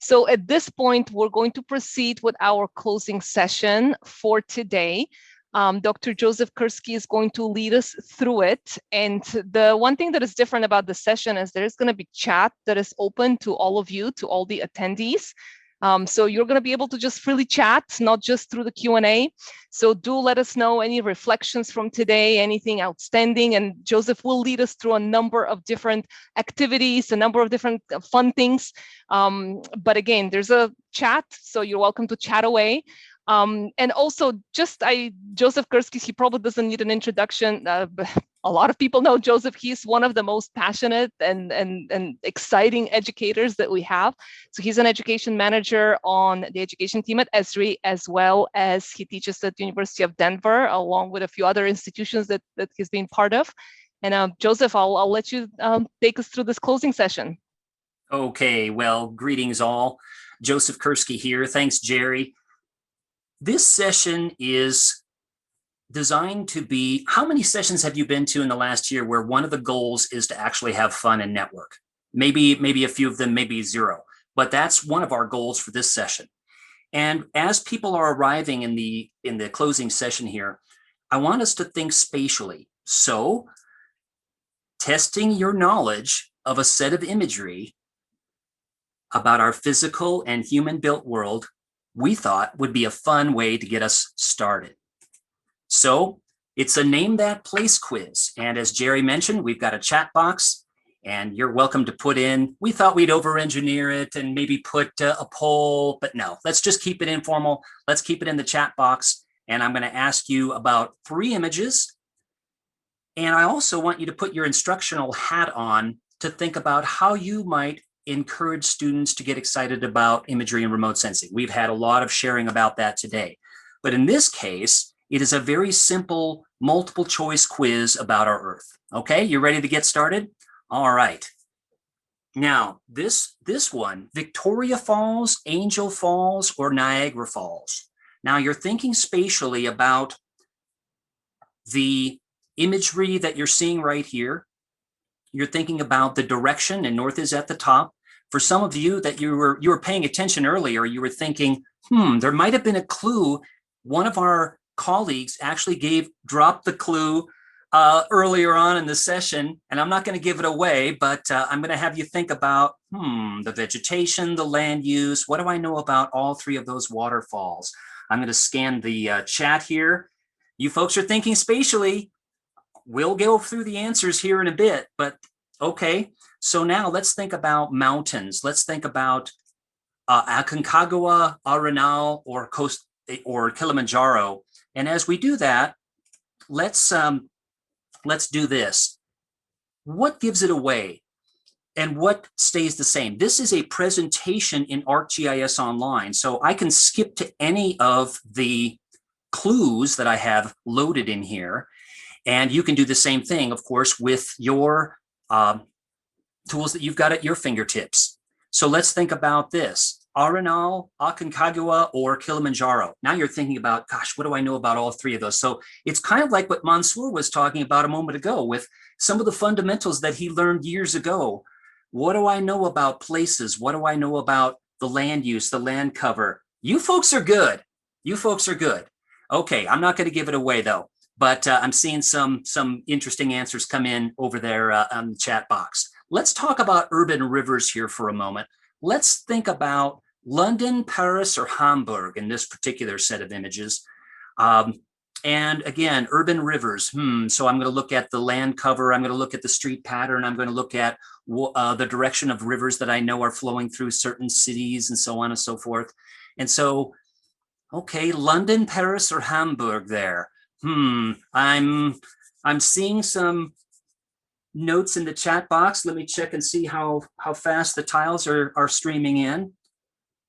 So at this point, we're going to proceed with our closing session for today. Dr. Joseph Kursky is going to lead us through it. And the one thing that is different about the session is there's going to be chat that is open to all of you, to all the attendees. So you're going to be able to just freely chat, not just through the Q&A. So do let us know any reflections from today, anything outstanding. And Joseph will lead us through a number of different activities, a number of different fun things. But again, there's a chat, so you're welcome to chat away. And also, Joseph Kursky, he probably doesn't need an introduction. But a lot of people know Joseph. He's one of the most passionate and exciting educators that we have. So he's an education manager on the education team at Esri, as well as he teaches at the University of Denver, along with a few other institutions that he's been part of. And Joseph, I'll let you take us through this closing session. Okay, well, greetings all. Joseph Kursky here. Thanks, Jerry. This session is designed to be, how many sessions have you been to in the last year where one of the goals is to actually have fun and network? Maybe a few of them, maybe zero, but that's one of our goals for this session. And as people are arriving in the closing session here, I want us to think spatially. So testing your knowledge of a set of imagery about our physical and human-built world, we thought would be a fun way to get us started. So it's a Name That Place quiz. And as Jerry mentioned, we've got a chat box and you're welcome to put in, we thought we'd over-engineer it and maybe put a poll, but no, let's just keep it informal. Let's keep it in the chat box. And I'm gonna ask you about 3 images. And I also want you to put your instructional hat on to think about how you might encourage students to get excited about imagery and remote sensing. We've had a lot of sharing about that today. But in this case, it is a very simple multiple choice quiz about our Earth. Okay, you ready to get started? All right. Now, this one, Victoria Falls, Angel Falls, or Niagara Falls. Now you're thinking spatially about the imagery that you're seeing right here. You're thinking about the direction, and north is at the top. For some of you that you were paying attention earlier, you were thinking, there might have been a clue. One of our colleagues actually dropped the clue earlier on in the session, and I'm not going to give it away, but I'm going to have you think about the vegetation, the land use. What do I know about all 3 of those waterfalls? I'm going to scan the chat here. You folks are thinking spatially. We'll go through the answers here in a bit, but okay. So now let's think about mountains. Let's think about Aconcagua, Arenal, or Kilimanjaro. And as we do that, let's do this. What gives it away and what stays the same? This is a presentation in ArcGIS Online, so I can skip to any of the clues that I have loaded in here. And you can do the same thing, of course, with your tools that you've got at your fingertips. So let's think about this. Arenal, Aconcagua, or Kilimanjaro. Now you're thinking about, gosh, what do I know about all 3 of those? So it's kind of like what Mansour was talking about a moment ago with some of the fundamentals that he learned years ago. What do I know about places? What do I know about the land use, the land cover? You folks are good. You folks are good. Okay, I'm not going to give it away though, but I'm seeing some interesting answers come in over there on the chat box. Let's talk about urban rivers here for a moment. Let's think about London, Paris, or Hamburg in this particular set of images. And again, urban rivers. So I'm going to look at the land cover. I'm going to look at the street pattern. I'm going to look at the direction of rivers that I know are flowing through certain cities and so on and so forth. And so, okay, London, Paris, or Hamburg there. I'm seeing some notes in the chat box. Let me check and see how fast the tiles are streaming in.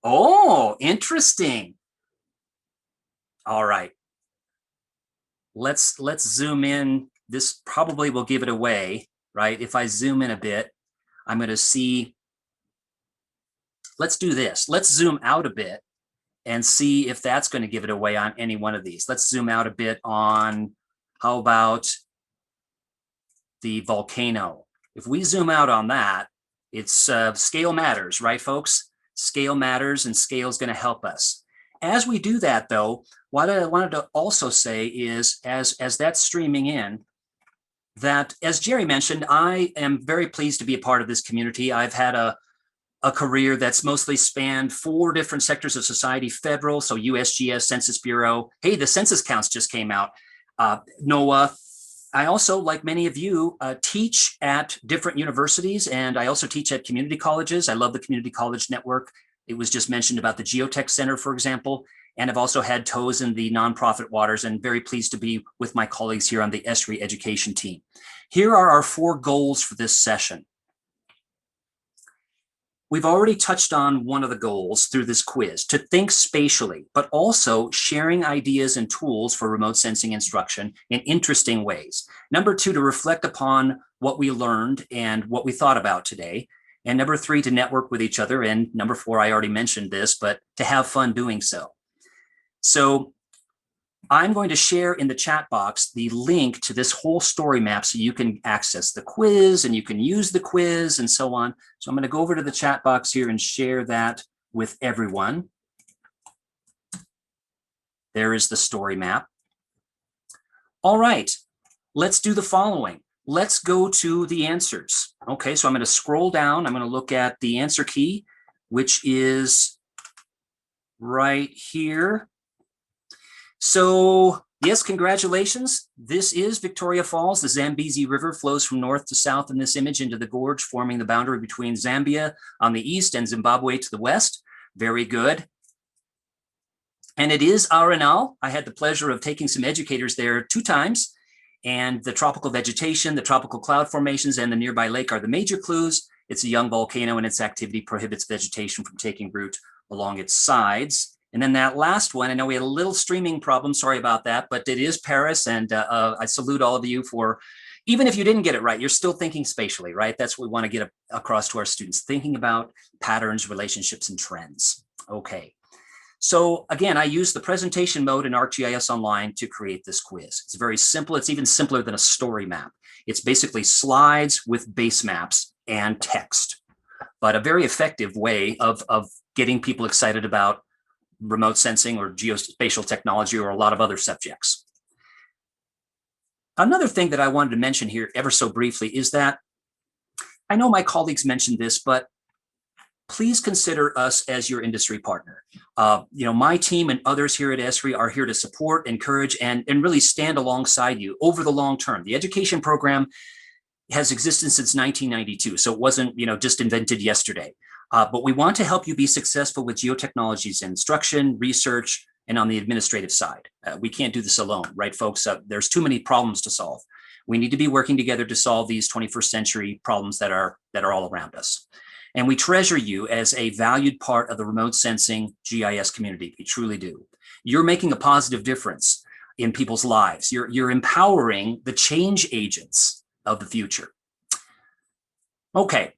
Oh, interesting. All right. Let's zoom in. This probably will give it away, right? If I zoom in a bit, I'm going to see. Let's do this. Let's zoom out a bit and see if that's going to give it away on any one of these. Let's zoom out a bit on, how about the volcano? If we zoom out on that, it's scale matters, right, folks? Scale matters, and scale is going to help us. As we do that, though, what I wanted to also say is, as that's streaming in, that as Jerry mentioned, I am very pleased to be a part of this community. I've had a career that's mostly spanned 4 different sectors of society: federal, so USGS, Census Bureau. Hey, the census counts just came out. NOAA. I also, like many of you, teach at different universities, and I also teach at community colleges. I love the community college network. It was just mentioned about the Geotech Center, for example, and I've also had toes in the nonprofit waters, and very pleased to be with my colleagues here on the Esri education team. Here are our 4 goals for this session. We've already touched on one of the goals through this quiz, to think spatially, but also sharing ideas and tools for remote sensing instruction in interesting ways. Number 2, to reflect upon what we learned and what we thought about today. And number 3, to network with each other. And number 4, I already mentioned this, but to have fun doing so. So I'm going to share in the chat box the link to this whole story map so you can access the quiz and you can use the quiz and so on. So I'm going to go over to the chat box here and share that with everyone. There is the story map. All right, let's do the following. Let's go to the answers. Okay, so I'm going to scroll down. I'm going to look at the answer key, which is right here. So yes, congratulations. This is Victoria Falls. The Zambezi River flows from north to south in this image into the gorge, forming the boundary between Zambia on the east and Zimbabwe to the west. Very good. And it is Arenal. I had the pleasure of taking some educators there 2 times. And the tropical vegetation, the tropical cloud formations, and the nearby lake are the major clues. It's a young volcano, and its activity prohibits vegetation from taking root along its sides. And then that last one, I know we had a little streaming problem, sorry about that, but it is Paris, and I salute all of you for, even if you didn't get it right, you're still thinking spatially, right? That's what we want to get across to our students, thinking about patterns, relationships, and trends. Okay, so again, I use the presentation mode in ArcGIS Online to create this quiz. It's very simple. It's even simpler than a story map. It's basically slides with base maps and text, but a very effective way of getting people excited about remote sensing or geospatial technology or a lot of other subjects. Another thing that I wanted to mention here ever so briefly is that I know my colleagues mentioned this, but please consider us as your industry partner. My team and others here at Esri are here to support, encourage, and really stand alongside you over the long term. The education program has existed since 1992, so it wasn't just invented yesterday. But we want to help you be successful with geotechnologies in instruction, research, and on the administrative side. We can't do this alone, right, folks? There's too many problems to solve. We need to be working together to solve these 21st century problems that are all around us. And we treasure you as a valued part of the remote sensing GIS community. We truly do. You're making a positive difference in people's lives. You're empowering the change agents of the future. Okay.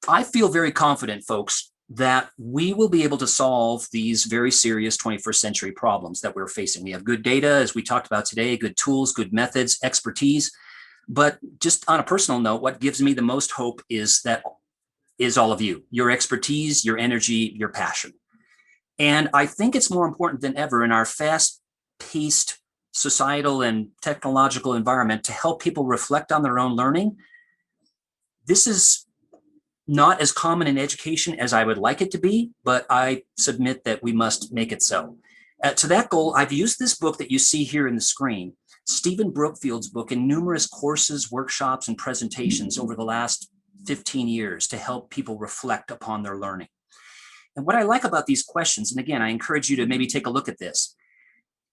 I feel very confident, folks, that we will be able to solve these very serious 21st century problems that we're facing. We have good data, as we talked about today, good tools, good methods, expertise. But just on a personal note, what gives me the most hope is all of you, your expertise, your energy, your passion. And I think it's more important than ever in our fast-paced societal and technological environment to help people reflect on their own learning. This is not as common in education as I would like it to be, but I submit that we must make it so. To that goal, I've used this book that you see here in the screen, Stephen Brookfield's book, in numerous courses, workshops, and presentations over the last 15 years to help people reflect upon their learning. And what I like about these questions, and again, I encourage you to maybe take a look at this,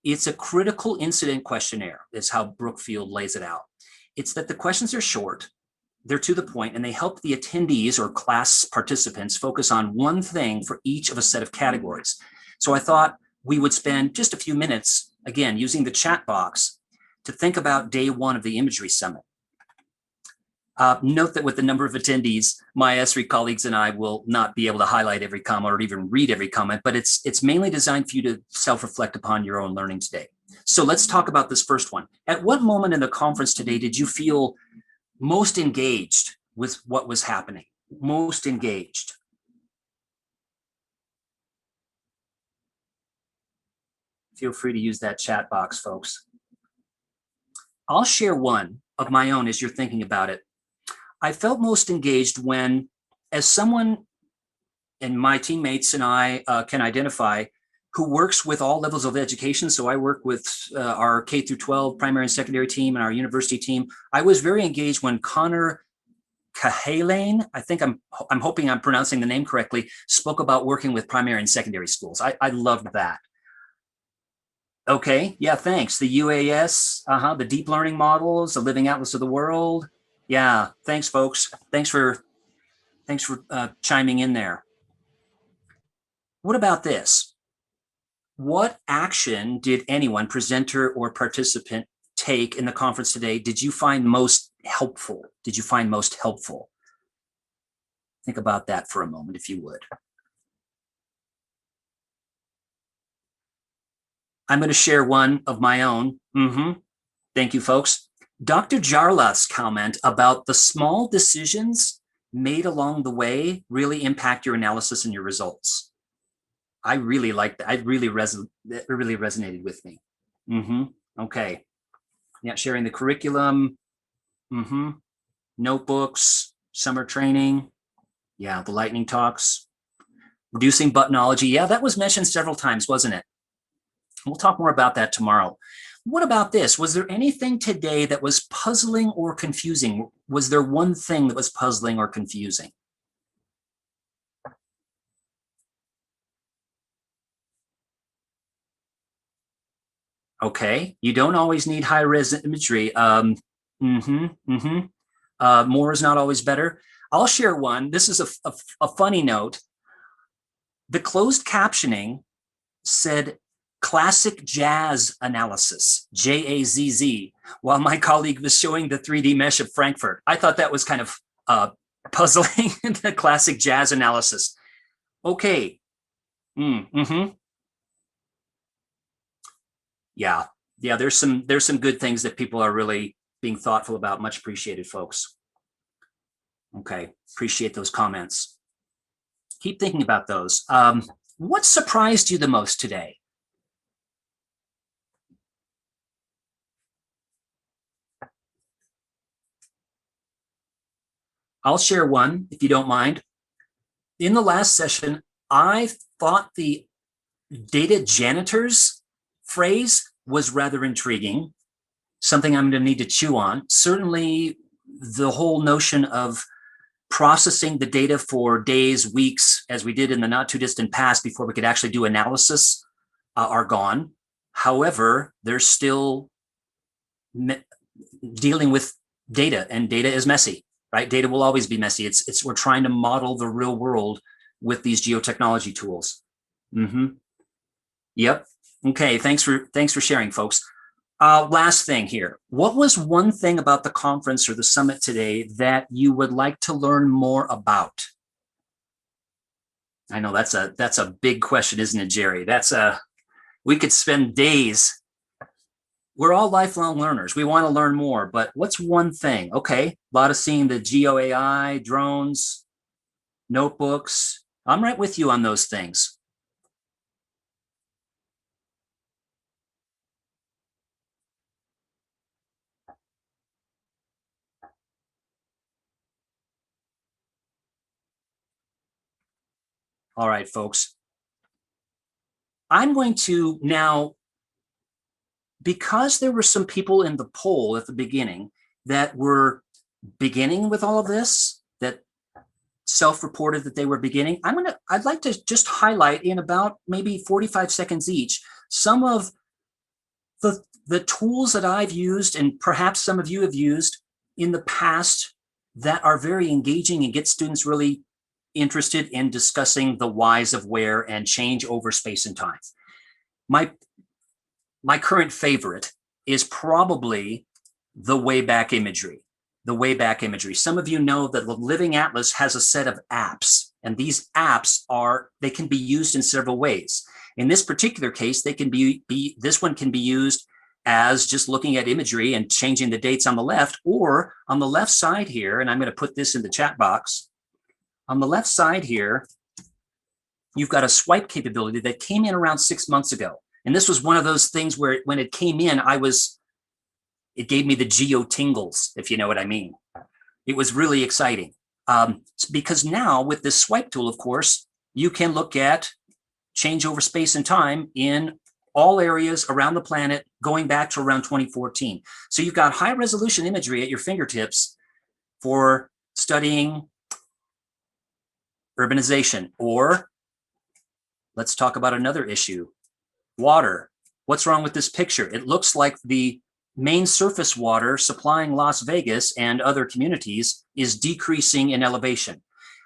it's a critical incident questionnaire, is how Brookfield lays it out. It's that the questions are short, they're to the point, and they help the attendees or class participants focus on one thing for each of a set of categories. So I thought we would spend just a few minutes, again, using the chat box to think about day 1 of the Imagery Summit. Note that with the number of attendees, my Esri colleagues and I will not be able to highlight every comment or even read every comment, but it's mainly designed for you to self-reflect upon your own learning today. So let's talk about this first one. At what moment in the conference today did you feel most engaged with what was happening, most engaged? Feel free to use that chat box, folks. I'll share one of my own as you're thinking about it. I felt most engaged when, as someone and my teammates and I can identify, who works with all levels of education. So I work with our K through 12 primary and secondary team and our university team. I was very engaged when Connor Cahalane, I think I'm hoping I'm pronouncing the name correctly, spoke about working with primary and secondary schools. I loved that. Okay, yeah, thanks. The UAS, the deep learning models, the living atlas of the world. Yeah, thanks, folks. Thanks for chiming in there. What about this? What action did anyone, presenter or participant, take in the conference today did you find most helpful? Did you find most helpful? Think about that for a moment, if you would. I'm going to share one of my own. Thank you, folks. Dr. Jarlath's comment about the small decisions made along the way really impact your analysis and your results. I really liked that. It really resonated with me. Okay. Yeah, sharing the curriculum. Notebooks, summer training. Yeah, the lightning talks. Reducing buttonology. Yeah, that was mentioned several times, wasn't it? We'll talk more about that tomorrow. What about this? Was there anything today that was puzzling or confusing? Was there one thing that was puzzling or confusing? Okay, you don't always need high-res imagery. More is not always better. I'll share one. This is a funny note. The closed captioning said classic jazz analysis, JAZZ, while my colleague was showing the 3D mesh of Frankfurt. I thought that was kind of puzzling, the classic jazz analysis. Okay. Yeah, there's some good things that people are really being thoughtful about. Much appreciated, folks. Okay, appreciate those comments. Keep thinking about those. What surprised you the most today? I'll share one, if you don't mind. In the last session, I thought the data janitors phrase was rather intriguing, something I'm going to need to chew on. Certainly, the whole notion of processing the data for days, weeks, as we did in the not too distant past before we could actually do analysis, are gone. However, there's still dealing with data, and data is messy, right? Data will always be messy. We're trying to model the real world with these geotechnology tools. Yep. Okay. Thanks for sharing, folks. Last thing here. What was one thing about the conference or the summit today that you would like to learn more about? I know that's a big question, isn't it, Jerry? We could spend days. We're all lifelong learners. We want to learn more, but what's one thing? Okay, a lot of seeing the Geo AI, drones, notebooks. I'm right with you on those things. All right, folks. I'm going to now, because there were some people in the poll at the beginning that were beginning with all of this, that self-reported that they were beginning, I'd like to just highlight in about maybe 45 seconds each some of the tools that I've used and perhaps some of you have used in the past that are very engaging and get students really interested in discussing the whys of where and change over space and time. My current favorite is probably the Wayback imagery. The Wayback imagery. Some of you know that the Living Atlas has a set of apps, and these apps they can be used in several ways. In this particular case, this one can be used as just looking at imagery and changing the dates on the left, or on the left side here, and I'm going to put this in the chat box. On the left side here, you've got a swipe capability that came in around 6 months ago. And this was one of those things where when it came in, it gave me the geo tingles, if you know what I mean. It was really exciting. Because now with this swipe tool, of course, you can look at change over space and time in all areas around the planet going back to around 2014. So you've got high resolution imagery at your fingertips for studying urbanization. Or let's talk about another issue, water. What's wrong with this picture? It looks like the main surface water supplying Las Vegas and other communities is decreasing in elevation.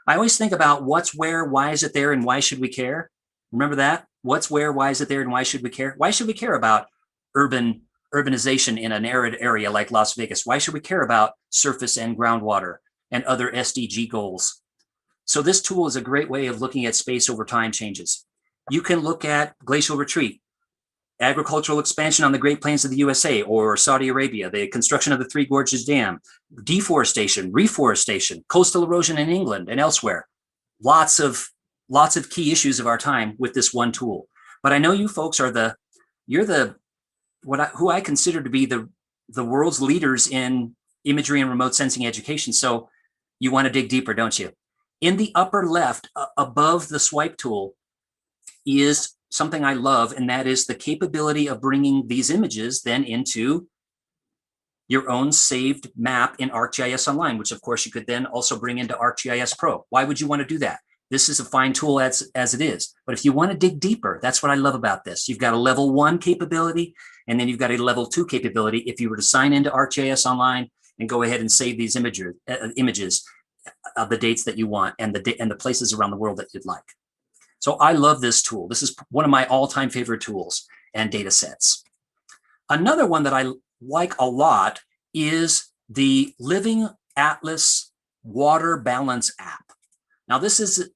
I always think about what's where, why is it there, and why should we care? Remember that? What's where, why is it there, and why should we care? Why should we care about urbanization in an arid area like Las Vegas? Why should we care about surface and groundwater and other SDG goals? So this tool is a great way of looking at space over time changes. You can look at glacial retreat, agricultural expansion on the Great Plains of the USA or Saudi Arabia, the construction of the Three Gorges Dam, deforestation, reforestation, coastal erosion in England and elsewhere. Lots of key issues of our time with this one tool. But I know you folks are who I consider to be the world's leaders in imagery and remote sensing education. So you want to dig deeper, don't you? In the upper left, above the swipe tool, is something I love, and that is the capability of bringing these images then into your own saved map in ArcGIS Online, which of course you could then also bring into ArcGIS Pro. Why would you want to do that? This is a fine tool as it is. But if you want to dig deeper, that's what I love about this. You've got a level 1 capability, and then you've got a level 2 capability. If you were to sign into ArcGIS Online and go ahead and save these images of the dates that you want and the places around the world that you'd like. So I love this tool. This is one of my all-time favorite tools and data sets. Another one that I like a lot is the Living Atlas Water Balance app. Now this is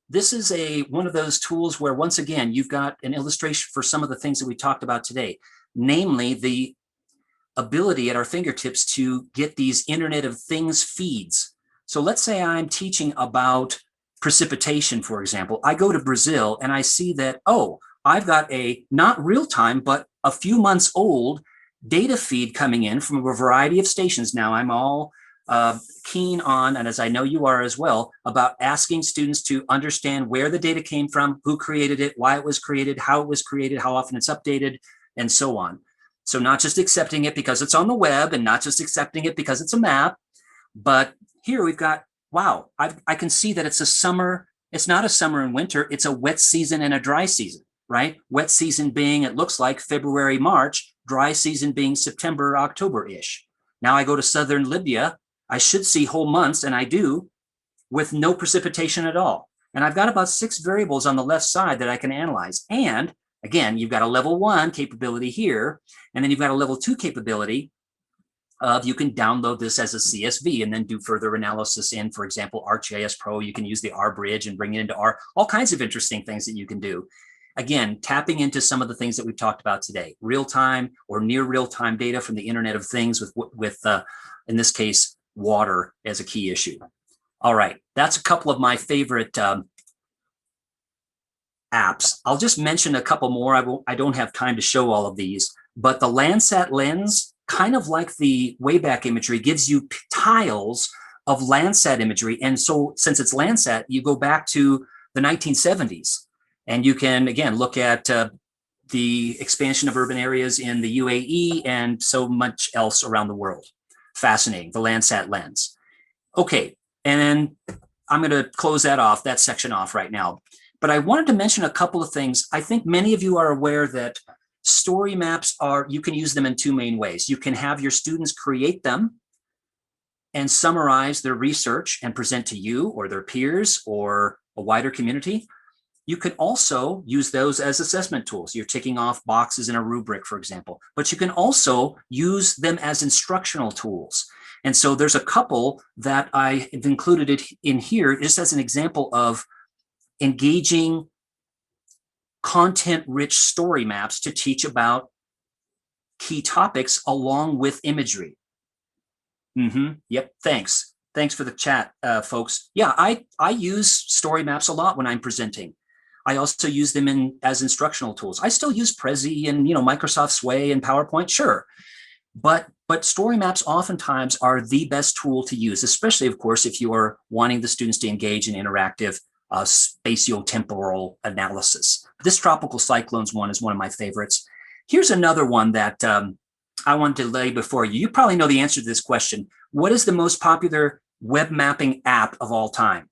one of those tools where, once again, you've got an illustration for some of the things that we talked about today, namely the ability at our fingertips to get these Internet of Things feeds. So let's say I'm teaching about precipitation, for example. I go to Brazil and I see that, oh, I've got a not real time, but a few months old data feed coming in from a variety of stations. Now I'm all keen on, and as I know you are as well, about asking students to understand where the data came from, who created it, why it was created, how it was created, how often it's updated, and so on. So not just accepting it because it's on the web and not just accepting it because it's a map, but here we've got, wow, I can see that it's a summer. It's not a summer and winter. It's a wet season and a dry season, right? Wet season being, it looks like February, March, dry season being September, October-ish. Now I go to southern Libya, I should see whole months, and I do, with no precipitation at all. And I've got about 6 variables on the left side that I can analyze. And again, you've got a level 1 capability here, and then you've got a level 2 capability of you can download this as a CSV and then do further analysis in, for example, ArcGIS Pro. You can use the R bridge and bring it into R, all kinds of interesting things that you can do. Again, tapping into some of the things that we've talked about today, real-time or near real-time data from the Internet of Things with in this case, water as a key issue. All right, that's a couple of my favorite apps. I'll just mention a couple more. I don't have time to show all of these, but the Landsat lens, kind of like the Wayback imagery, gives you tiles of Landsat imagery. And so since it's Landsat, you go back to the 1970s and you can, again, look at the expansion of urban areas in the UAE and so much else around the world. Fascinating, the Landsat lens. Okay, and I'm going to close that section off right now. But I wanted to mention a couple of things. I think many of you are aware that story maps you can use them in 2 main ways. You can have your students create them and summarize their research and present to you or their peers or a wider community. You can also use those as assessment tools. You're ticking off boxes in a rubric, for example, but you can also use them as instructional tools. And so there's a couple that I have included in here just as an example of engaging content-rich story maps to teach about key topics along with imagery. Yep, thanks. Thanks for the chat, folks. Yeah, I use story maps a lot when I'm presenting. I also use them as instructional tools. I still use Prezi and Microsoft Sway and PowerPoint, sure. But story maps oftentimes are the best tool to use, especially, of course, if you are wanting the students to engage in interactive spatio-temporal analysis. This tropical cyclones one is one of my favorites. Here's another one that I want to lay before you. You probably know the answer to this question. What is the most popular web mapping app of all time?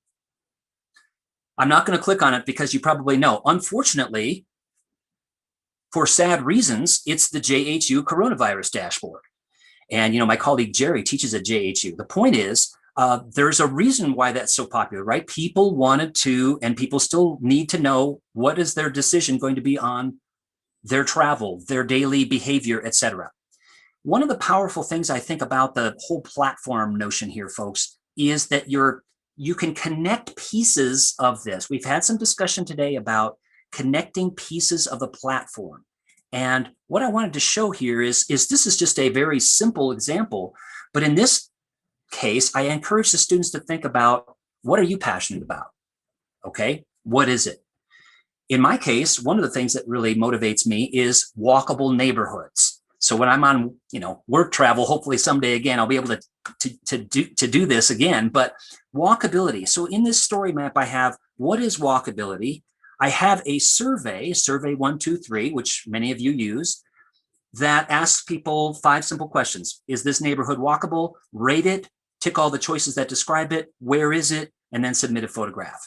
I'm not going to click on it because you probably know. Unfortunately, for sad reasons, it's the JHU coronavirus dashboard. And my colleague Jerry teaches at JHU. The point is, there's a reason why that's so popular, right? People wanted to, and people still need to know, what is their decision going to be on their travel, their daily behavior, etc. One of the powerful things I think about the whole platform notion here, folks, is that you can connect pieces of this. We've had some discussion today about connecting pieces of the platform. And what I wanted to show here is this is just a very simple example, but in this case, I encourage the students to think about, what are you passionate about? Okay, what is it? In my case, one of the things that really motivates me is walkable neighborhoods. So when I'm on, work travel, hopefully someday again, I'll be able to do this again, but walkability. So in this story map, I have, what is walkability? I have a survey 123, which many of you use, that asks people 5 simple questions. Is this neighborhood walkable? Rate it, tick all the choices that describe it, where is it, and then submit a photograph.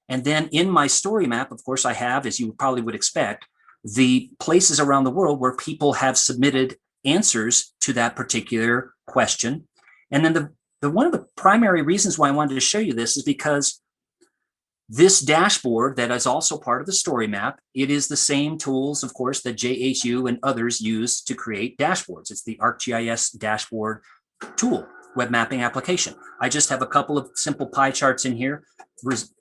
And then in my story map, of course, I have, as you probably would expect, the places around the world where people have submitted answers to that particular question. And then one of the primary reasons why I wanted to show you this is because this dashboard that is also part of the story map, it is the same tools, of course, that JHU and others use to create dashboards. It's the ArcGIS dashboard tool, web mapping application. I just have a couple of simple pie charts in here,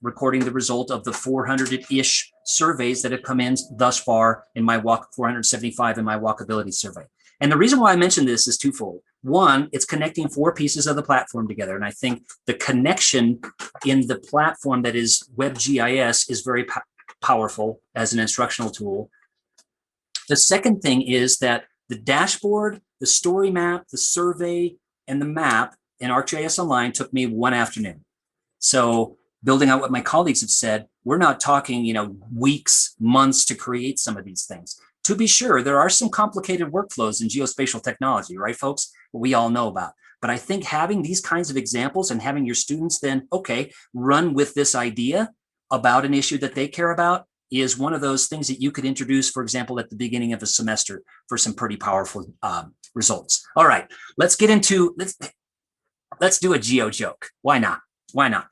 recording the result of the 400-ish surveys that have come in thus far in my 475 in my walkability survey. And the reason why I mentioned this is twofold. One, it's connecting 4 pieces of the platform together. And I think the connection in the platform that is WebGIS is very powerful as an instructional tool. The second thing is that the dashboard, the story map, the survey, and the map in ArcGIS Online took me 1 afternoon. So building out what my colleagues have said, we're not talking, weeks, months to create some of these things. To be sure, there are some complicated workflows in geospatial technology, right, folks? We all know about. But I think having these kinds of examples and having your students then, okay, run with this idea about an issue that they care about is one of those things that you could introduce, for example, at the beginning of a semester for some pretty powerful results. All right, let's get into, let's do a geo joke. Why not? Why not?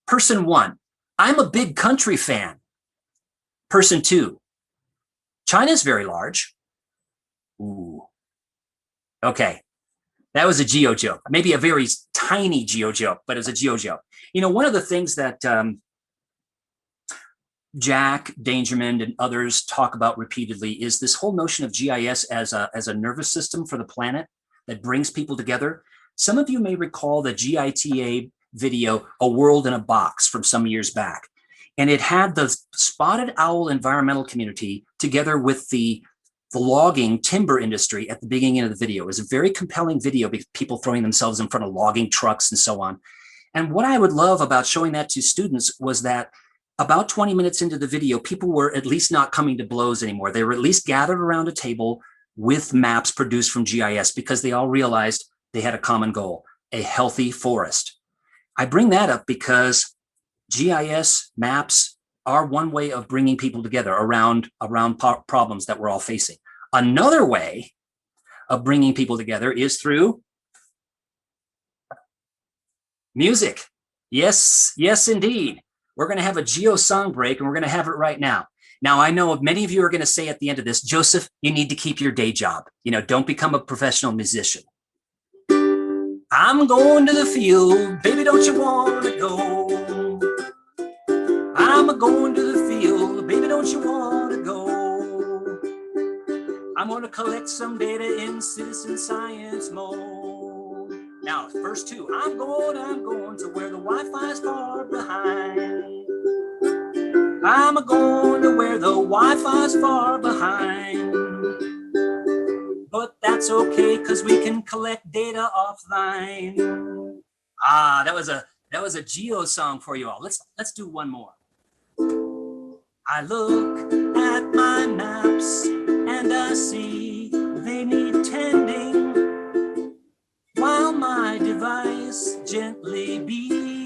Person 1, I'm a big country fan. Person 2, China's very large. Ooh. Okay, that was a geo joke. Maybe a very tiny geo joke, but it was a geo joke. One of the things that Jack Dangermond and others talk about repeatedly is this whole notion of GIS as a nervous system for the planet that brings people together. Some of you may recall the GITA video, A World in a Box, from some years back. And it had the spotted owl environmental community together with the logging timber industry at the beginning of the video. It was a very compelling video, people throwing themselves in front of logging trucks and so on. And what I would love about showing that to students was that about 20 minutes into the video, people were at least not coming to blows anymore. They were at least gathered around a table with maps produced from GIS because they all realized they had a common goal, a healthy forest. I bring that up because GIS maps are one way of bringing people together around problems that we're all facing. Another way of bringing people together is through music. Yes, yes, indeed. We're going to have a Geo Song break, and we're going to have it right now. Now, I know many of you are going to say at the end of this, Joseph, you need to keep your day job. Don't become a professional musician. I'm going to the field, baby, don't you want to go? I'm going to the field, baby, don't you want to go? I'm going to collect some data in citizen science mode. Now, first two, I'm going to where the Wi-Fi's far behind. I'm going to where the Wi-Fi's far behind. But that's okay, because we can collect data offline. Ah, that was a Geo Song for you all. Let's do one more. I look at my maps and I see they need tending while my device gently beeps.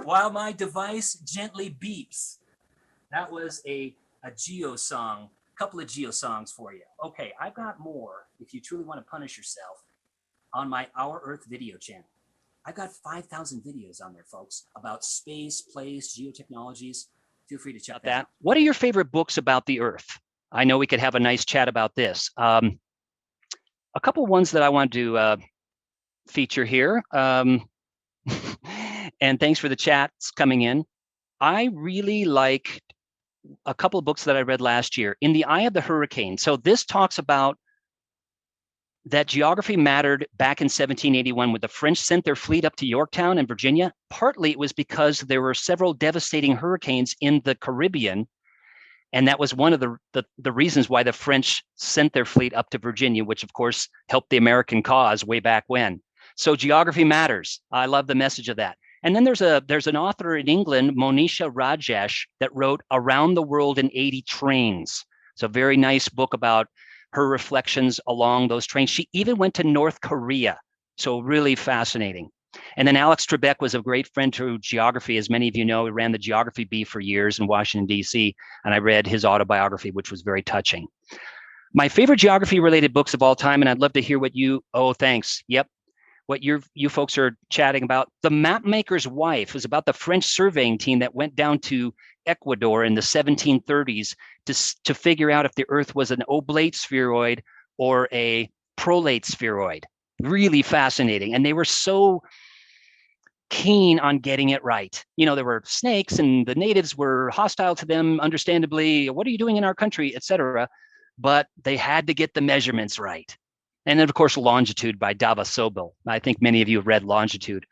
While my device gently beeps. That was a Geo Song, a couple of Geo Songs for you. Okay, I've got more if you truly want to punish yourself on my Our Earth video channel. I've got 5,000 videos on there, folks, about space, place, geotechnologies. Feel free to check that out. What are your favorite books about the Earth? I know we could have a nice chat about this. A couple ones that I want to feature here. And thanks for the chats coming in. I really like a couple of books that I read last year. In the Eye of the Hurricane. So this talks about that geography mattered back in 1781 when the French sent their fleet up to Yorktown in Virginia. Partly it was because there were several devastating hurricanes in the Caribbean. And that was one of the reasons why the French sent their fleet up to Virginia, which of course helped the American cause way back when. So geography matters. I love the message of that. And then there's an author in England, Monisha Rajesh, that wrote Around the World in 80 Trains. It's a very nice book about her reflections along those trains. She even went to North Korea. So really fascinating. And then Alex Trebek was a great friend to geography. As many of you know, he ran the geography bee for years in Washington, D.C. And I read his autobiography, which was very touching. My favorite geography related books of all time, and I'd love to hear what you, oh, thanks. Yep. What you folks are chatting about. The Mapmaker's Wife was about the French surveying team that went down to Ecuador in the 1730s to figure out if the Earth was an oblate spheroid or a prolate spheroid. Really fascinating. And they were so keen on getting it right. You know, there were snakes and the natives were hostile to them, understandably. What are you doing in our country, etc. But they had to get the measurements right. And then, of course, Longitude by Dava Sobel. I think many of you have read Longitude.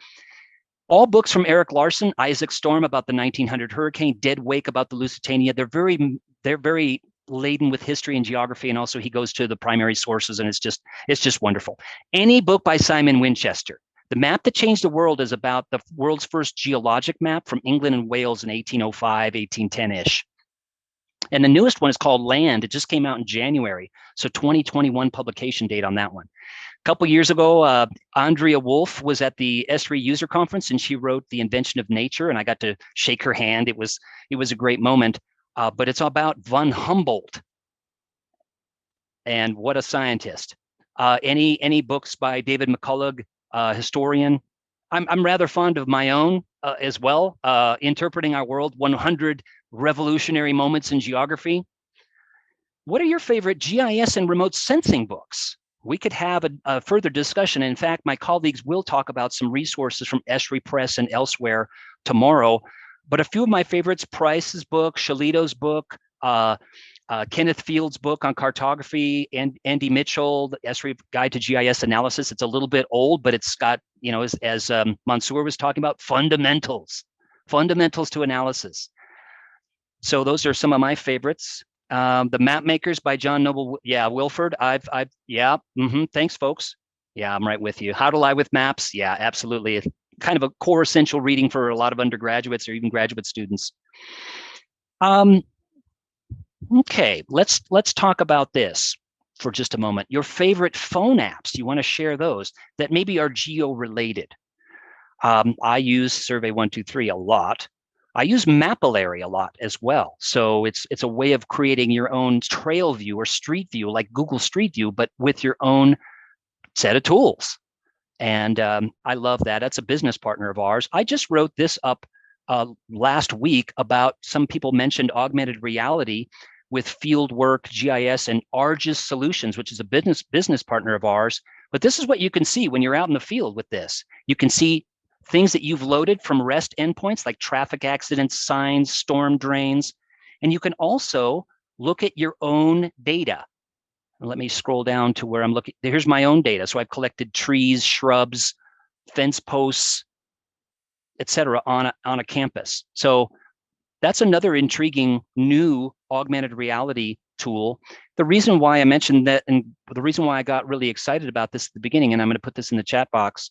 All books from Eric Larson, Isaac Storm about the 1900 hurricane, Dead Wake about the Lusitania. They're very laden with history and geography, and also he goes to the primary sources, and it's just wonderful. Any book by Simon Winchester. The Map That Changed the World is about the world's first geologic map from England and Wales in 1805, 1810-ish. And the newest one is called Land. It just came out in January. So 2021 publication date on that one. A couple years ago, Andrea Wolf was at the Esri user conference and she wrote The Invention of Nature, and I got to shake her hand. It was a great moment, but it's about von Humboldt. And what a scientist. Any books by David McCullough, historian? I'm rather fond of my own as well, Interpreting Our World, 100 Revolutionary Moments in Geography. What are your favorite GIS and remote sensing books? We could have a further discussion. In fact, my colleagues will talk about some resources from Esri Press and elsewhere tomorrow. But a few of my favorites, Price's book, Shalito's book, Kenneth Field's book on cartography, and Andy Mitchell, the Esri Guide to GIS Analysis. It's a little bit old, but it's got, you know, as Mansour was talking about, fundamentals to analysis. So those are some of my favorites. The Map Makers by John Noble. Yeah, Wilford. Thanks, folks. Yeah, I'm right with you. How to Lie with Maps. Yeah, absolutely. Kind of a core essential reading for a lot of undergraduates or even graduate students. Okay, let's talk about this for just a moment. Your favorite phone apps. You want to share those that maybe are geo related. I use Survey123 a lot. I use Mapillary a lot as well. So it's a way of creating your own trail view or street view, like Google Street View, but with your own set of tools. And I love that. That's a business partner of ours. I just wrote this up last week about, some people mentioned augmented reality with Fieldwork, GIS, and ARGIS Solutions, which is a business partner of ours. But this is what you can see when you're out in the field with this. You can see things that you've loaded from REST endpoints like traffic accidents, signs, storm drains. And you can also Look at your own data. Let me scroll down to where I'm looking. Here's my own data. So I've collected trees, shrubs, fence posts, etc. on a campus. So that's another intriguing new augmented reality tool. The reason why I mentioned that, and the reason why I got really excited about this at the beginning, and I'm going to put this in the chat box,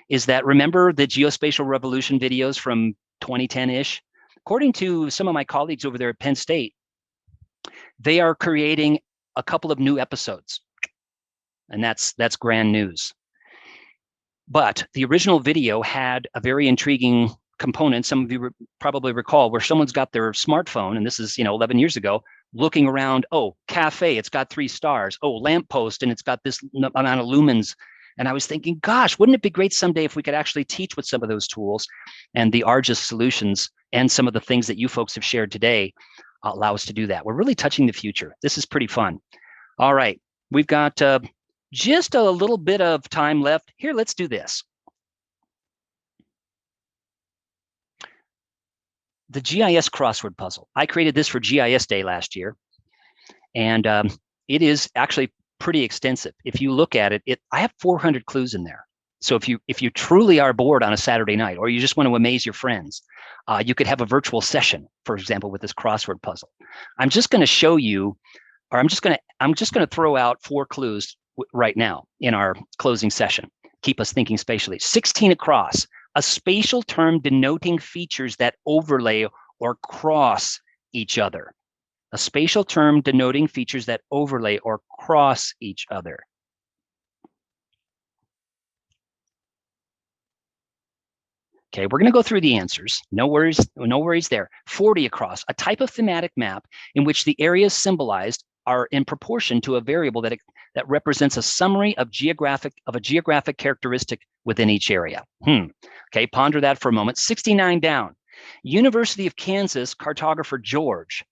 is that remember the geospatial revolution videos from 2010-ish? According to some of my colleagues over there at Penn State, they are creating a couple of new episodes, and that's grand news. But the original video had a very intriguing component, some of you probably recall, where someone's got their smartphone, and this is 11 years ago, looking around. Oh, cafe, it's got 3 stars. Oh, lamppost, and it's got this amount of lumens. And I was thinking, gosh, wouldn't it be great someday if we could actually teach with some of those tools, and the IRSES solutions and some of the things that you folks have shared today allow us to do that. We're really touching the future. This is pretty fun. All right, we've got just a little bit of time left. Here, let's do this. The GIS crossword puzzle. I created this for GIS Day last year, and it is actually pretty extensive. If you look at it, I have 400 clues in there. So if you truly are bored on a Saturday night, or you just want to amaze your friends, you could have a virtual session, for example, with this crossword puzzle. I'm just going to show you, or I'm just going to throw out 4 clues right now in our closing session. Keep us thinking spatially. 16 across. A spatial term denoting features that overlay or cross each other. A spatial term denoting features that overlay or cross each other. Okay, we're going to go through the answers. No worries there. 40 across. A type of thematic map in which the areas symbolized are in proportion to a variable that represents a summary of a geographic characteristic within each area. Okay, ponder that for a moment. 69 down. University of Kansas cartographer George,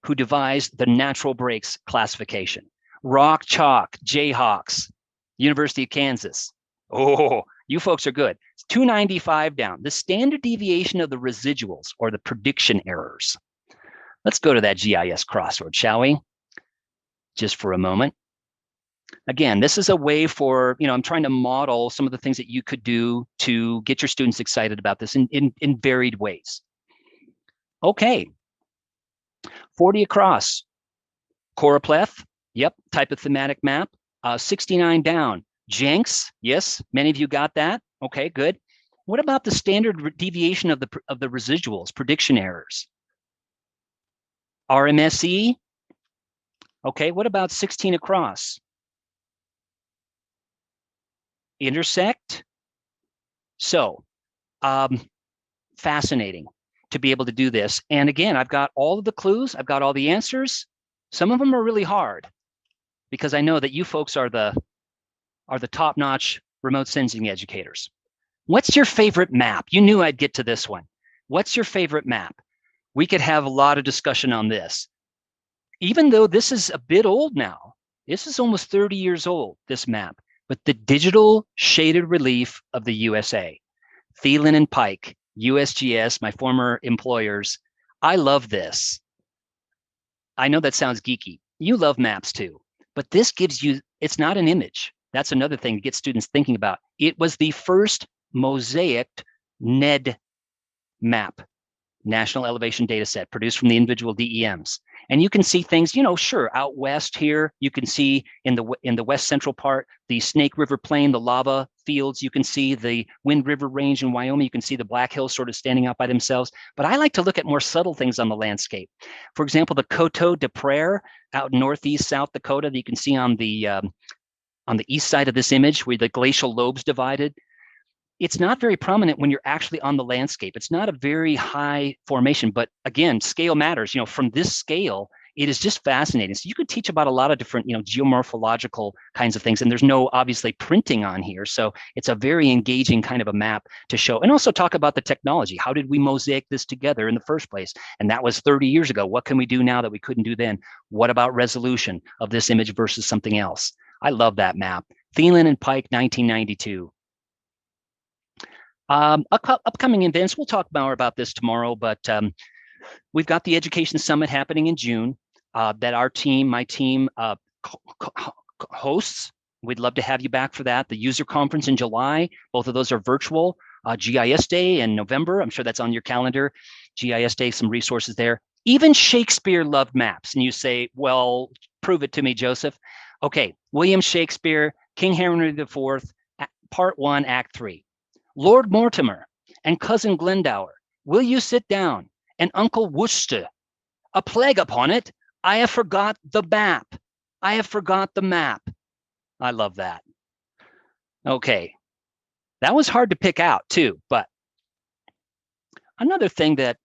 who devised the natural breaks classification. Rock chalk, Jayhawks, University of Kansas. Oh, you folks are good. 295 down. The standard deviation of the residuals, or the prediction errors. Let's go to that GIS crossword, shall we? Just for a moment. Again, this is a way for, I'm trying to model some of the things that you could do to get your students excited about this in varied ways. Okay. 40 across. Choropleth, yep, type of thematic map. 69 down. Jenks, yes, many of you got that. Okay, good. What about the standard deviation of the residuals, prediction errors? RMSE. Okay, what about 16 across? Intersect. So, fascinating to be able to do this. And again, I've got all of the clues. I've got all the answers. Some of them are really hard because I know that you folks are the top-notch remote sensing educators. What's your favorite map? You knew I'd get to this one. What's your favorite map? We could have a lot of discussion on this. Even though this is a bit old now, this is almost 30 years old, this map, but the digital shaded relief of the USA. Thielen and Pike, USGS, my former employers. I love this. I know that sounds geeky. You love maps too, but this gives you, it's not an image. That's another thing to get students thinking about. It was the first mosaicked NED map, National Elevation Data Set, produced from the individual DEMs. And you can see things, sure, out west here, you can see in the west central part, the Snake River Plain, the lava fields, you can see the Wind River Range in Wyoming, you can see the Black Hills sort of standing out by themselves. But I like to look at more subtle things on the landscape. For example, the Coteau de Prairie out in northeast South Dakota that you can see on the east side of this image where the glacial lobes divided. It's not very prominent when you're actually on the landscape. It's not a very high formation, but again, scale matters. From this scale, it is just fascinating. So you could teach about a lot of different, geomorphological kinds of things, and there's no obviously printing on here. So it's a very engaging kind of a map to show, and also talk about the technology. How did we mosaic this together in the first place? And that was 30 years ago. What can we do now that we couldn't do then? What about resolution of this image versus something else? I love that map. Thielen and Pike, 1992. Upcoming events, we'll talk more about this tomorrow, but we've got the Education Summit happening in June. that our team, my team, hosts. We'd love to have you back for that. The user conference in July, both of those are virtual. GIS Day in November, I'm sure that's on your calendar. GIS Day, some resources there. Even Shakespeare loved maps. And you say, well, prove it to me, Joseph. Okay, William Shakespeare, King Henry IV, Part 1, Act 3. Lord Mortimer and Cousin Glendower, will you sit down? And Uncle Worcester, a plague upon it, I have forgot the map. I have forgot the map. I love that. Okay, that was hard to pick out too, but another thing that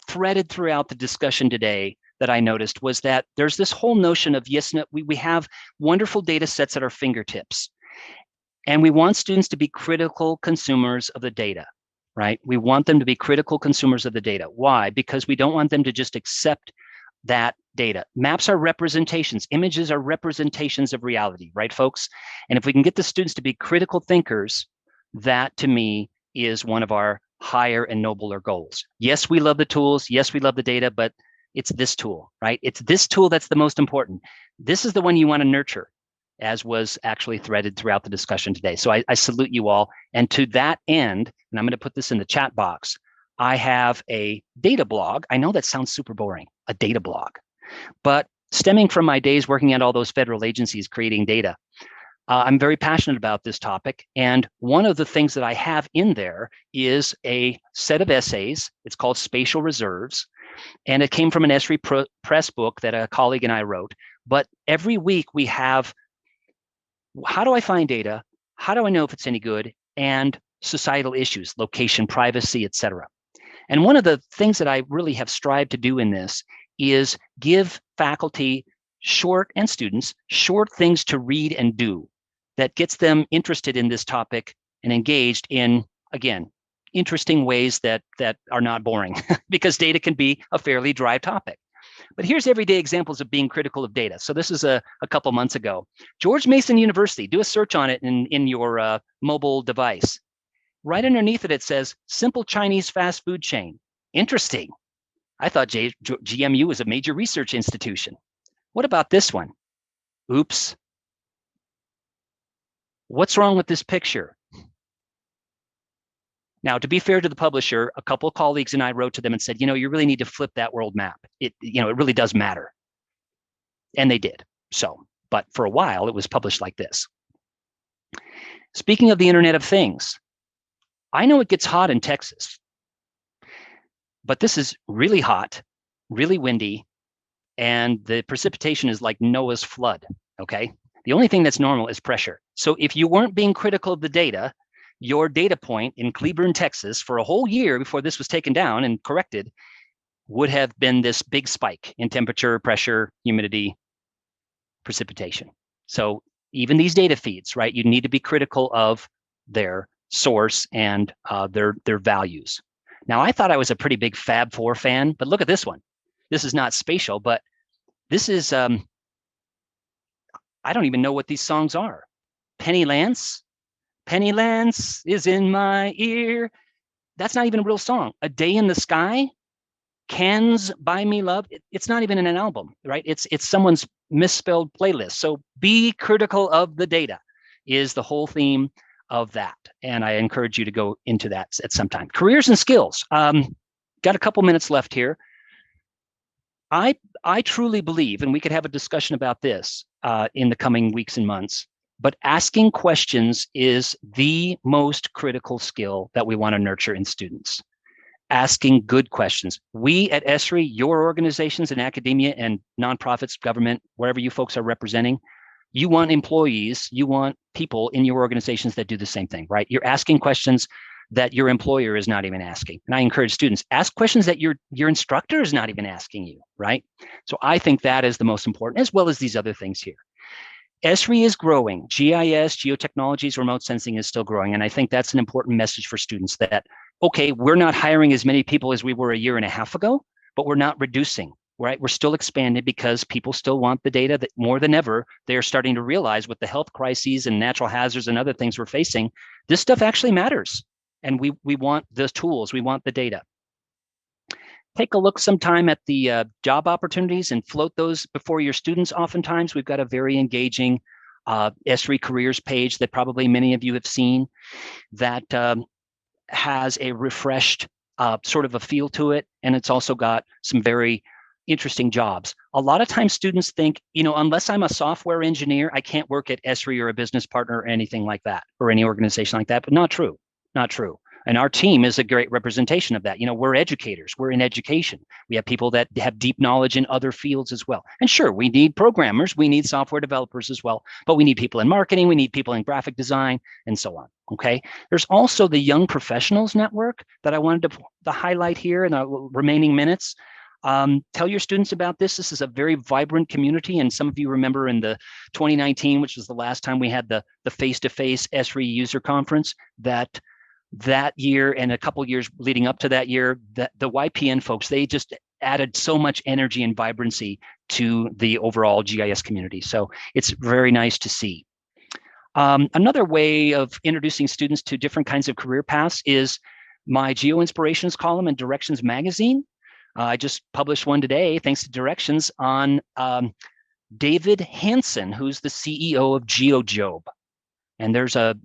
threaded throughout the discussion today that I noticed was that there's this whole notion of, yes, no, we have wonderful data sets at our fingertips, and we want students to be critical consumers of the data, right? We want them to be critical consumers of the data. Why? Because we don't want them to just accept that data. Maps are representations. Images are representations of reality, right, folks? And if we can get the students to be critical thinkers, that to me is one of our higher and nobler goals. Yes, we love the tools. Yes, we love the data, but it's this tool, right? It's this tool that's the most important. This is the one you want to nurture, as was actually threaded throughout the discussion today. So I salute you all. And to that end, and I'm going to put this in the chat box, I have a data blog. I know that sounds super boring, a data blog, but stemming from my days working at all those federal agencies creating data, I'm very passionate about this topic. And one of the things that I have in there is a set of essays. It's called Spatial Reserves. And it came from an Esri press book that a colleague and I wrote. But every week we have, how do I find data? How do I know if it's any good? And societal issues, location, privacy, et cetera. And one of the things that I really have strived to do in this is give faculty short, and students, short things to read and do that gets them interested in this topic and engaged in, again, interesting ways that are not boring, because data can be a fairly dry topic. But here's everyday examples of being critical of data. So this is a couple months ago. George Mason University, do a search on it in your mobile device. Right underneath it, it says, simple Chinese fast food chain. Interesting. I thought GMU was a major research institution. What about this one? Oops. What's wrong with this picture? Now, to be fair to the publisher, a couple of colleagues and I wrote to them and said, you really need to flip that world map. It really does matter. And they did. So, but for a while, it was published like this. Speaking of the Internet of Things, I know it gets hot in Texas, but this is really hot, really windy, and the precipitation is like Noah's flood, okay? The only thing that's normal is pressure. So if you weren't being critical of the data, your data point in Cleburne, Texas, for a whole year before this was taken down and corrected, would have been this big spike in temperature, pressure, humidity, precipitation. So even these data feeds, right, you need to be critical of their source and their values. Now, I thought I was a pretty big Fab 4 fan, but look at this one. This is not spatial, but this is, I don't even know what these songs are. Penny Lance is in my ear. That's not even a real song. A Day in the Sky, Cans Buy Me Love. It's not even in an album, right? It's someone's misspelled playlist. So be critical of the data is the whole theme of that. And I encourage you to go into that at some time. Careers and skills. Got a couple minutes left here. I truly believe, and we could have a discussion about this in the coming weeks and months, but asking questions is the most critical skill that we want to nurture in students. Asking good questions. We at Esri, your organizations in academia and nonprofits, government, wherever you folks are representing, you want employees, you want people in your organizations that do the same thing, right? You're asking questions that your employer is not even asking. And I encourage students, ask questions that your instructor is not even asking you, right? So I think that is the most important, as well as these other things here. Esri is growing. GIS, geotechnologies, remote sensing is still growing. And I think that's an important message for students that, okay, we're not hiring as many people as we were a year and a half ago, but we're not reducing, right? We're still expanding because people still want the data that more than ever, they're starting to realize with the health crises and natural hazards and other things we're facing, this stuff actually matters. And we want the tools, we want the data. take a look sometime at the job opportunities and float those before your students. Oftentimes, we've got a very engaging Esri careers page that probably many of you have seen that has a refreshed sort of a feel to it. And it's also got some very interesting jobs. A lot of times students think, unless I'm a software engineer, I can't work at Esri or a business partner or anything like that, or any organization like that, but not true, not true. And our team is a great representation of that. We're educators, we're in education. We have people that have deep knowledge in other fields as well. And sure, we need programmers, we need software developers as well, but we need people in marketing, we need people in graphic design, and so on, okay? There's also the Young Professionals Network that I wanted to highlight here in the remaining minutes. Tell your students about this. This is a very vibrant community. And some of you remember in the 2019, which was the last time we had the face-to-face Esri user conference, that year and a couple years leading up to that year, the YPN folks, they just added so much energy and vibrancy to the overall GIS community. So it's very nice to see. Another way of introducing students to different kinds of career paths is my Geo Inspirations column in Directions magazine. I just published one today, thanks to Directions, on David Hansen, who's the CEO of GeoJob. And there's a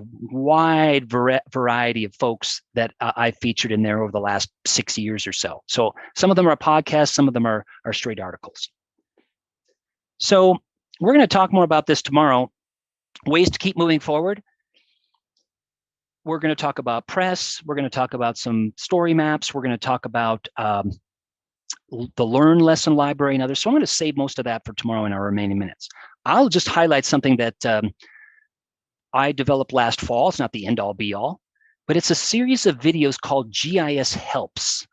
wide variety of folks that I've featured in there over the last 6 years or so. So some of them are podcasts, some of them are straight articles. So we're going to talk more about this tomorrow, ways to keep moving forward. We're going to talk about press. We're going to talk about some story maps. We're going to talk about the Learn Lesson Library and others. So I'm going to save most of that for tomorrow in our remaining minutes. I'll just highlight something that I developed last fall. It's not the end-all be-all, but it's a series of videos called GIS Helps.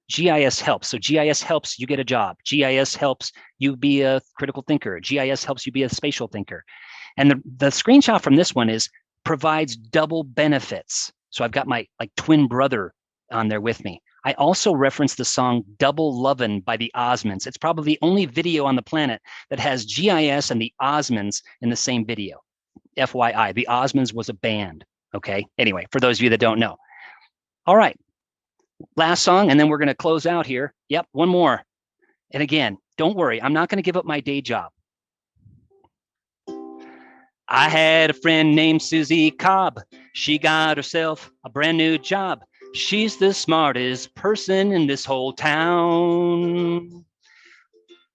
GIS Helps. So GIS helps you get a job. GIS helps you be a critical thinker. GIS helps you be a spatial thinker. And the screenshot from this one is provides double benefits. So I've got my twin brother on there with me. I also referenced the song Double Lovin' by the Osmonds. It's probably the only video on the planet that has GIS and the Osmonds in the same video. FYI, the Osmonds was a band, okay? Anyway, for those of you that don't know. All right, last song, and then we're gonna close out here. Yep, one more. And again, don't worry, I'm not gonna give up my day job. I had a friend named Susie Cobb. She got herself a brand new job. She's the smartest person in this whole town.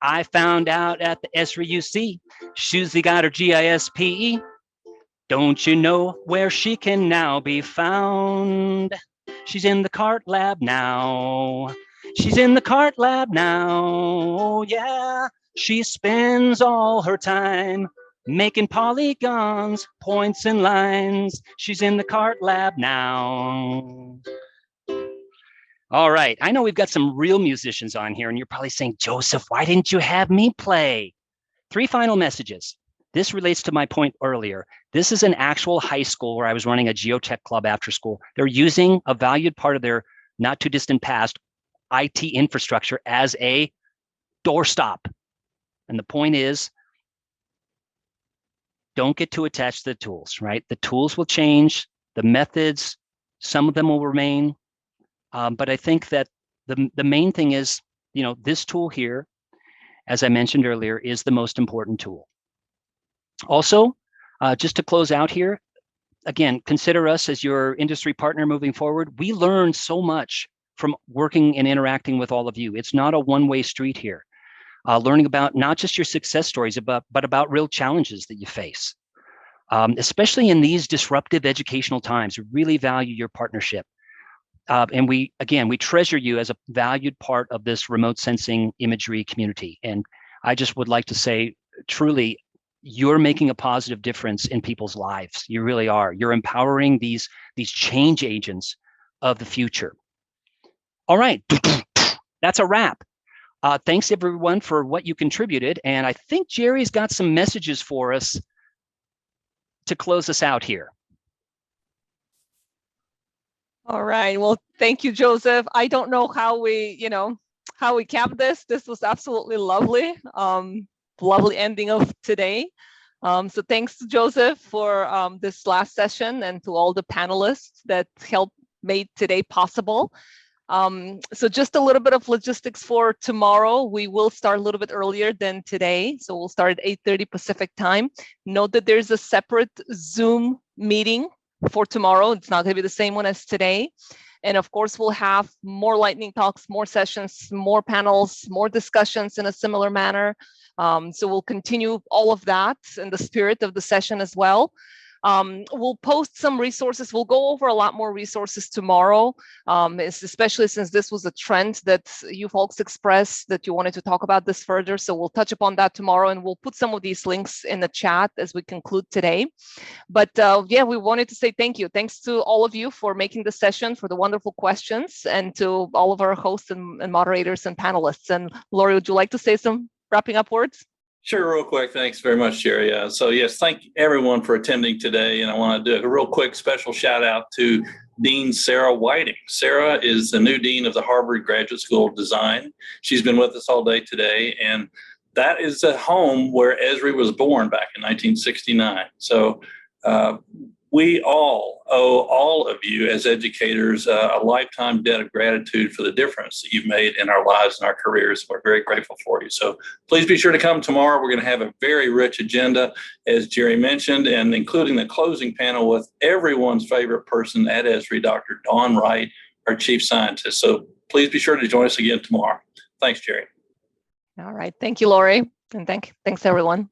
I found out at the Esri UC, Susie got her GIS PE. Don't you know where she can now be found? She's in the CART lab now. She's in the CART lab now. Yeah, she spends all her time making polygons, points, and lines. She's in the CART lab now. All right, I know we've got some real musicians on here, and you're probably saying, Joseph, why didn't you have me play? 3 final messages. This relates to my point earlier. This is an actual high school where I was running a geotech club after school. They're using a valued part of their not too distant past IT infrastructure as a doorstop. And the point is, don't get too attached to the tools, right? The tools will change, the methods, some of them will remain. But I think that the main thing is, this tool here, as I mentioned earlier, is the most important tool. Also, just to close out here, again, consider us as your industry partner moving forward. We learn so much from working and interacting with all of you. It's not a one-way street here. Learning about not just your success stories, but about real challenges that you face. Especially in these disruptive educational times, we really value your partnership. And we treasure you as a valued part of this remote sensing imagery community. And I just would like to say, truly, you're making a positive difference in people's lives. You really are. You're empowering these change agents of the future. All right, that's a wrap. Thanks everyone for what you contributed. And I think Jerry's got some messages for us to close us out here. All right. Well, thank you, Joseph. I don't know how we capped this. This was absolutely lovely. Lovely ending of today. So thanks to Joseph for this last session and to all the panelists that helped made today possible. So just a little bit of logistics for tomorrow. We will start a little bit earlier than today. So we'll start at 8:30 Pacific time. Note that there's a separate Zoom meeting for tomorrow. It's not going to be the same one as today. And of course, we'll have more lightning talks, more sessions, more panels, more discussions in a similar manner. So we'll continue all of that in the spirit of the session as well. We'll post some resources. We'll go over a lot more resources tomorrow, especially since this was a trend that you folks expressed that you wanted to talk about this further. So we'll touch upon that tomorrow, and we'll put some of these links in the chat as we conclude today. But yeah, we wanted to say thank you. Thanks to all of you for making the session, for the wonderful questions, and to all of our hosts and moderators and panelists. And Lori, would you like to say some wrapping up words? Sure, real quick. Thanks very much, Jerry. So yes, thank everyone for attending today. And I want to do a real quick special shout out to Dean Sarah Whiting. Sarah is the new Dean of the Harvard Graduate School of Design. She's been with us all day today. And that is the home where Esri was born back in 1969. So we all owe all of you as educators a lifetime debt of gratitude for the difference that you've made in our lives and our careers. We're very grateful for you. So please be sure to come tomorrow. We're going to have a very rich agenda, as Jerry mentioned, and including the closing panel with everyone's favorite person at Esri, Dr. Dawn Wright, our chief scientist. So please be sure to join us again tomorrow. Thanks, Jerry. All right. Thank you, Lori. And thanks, everyone.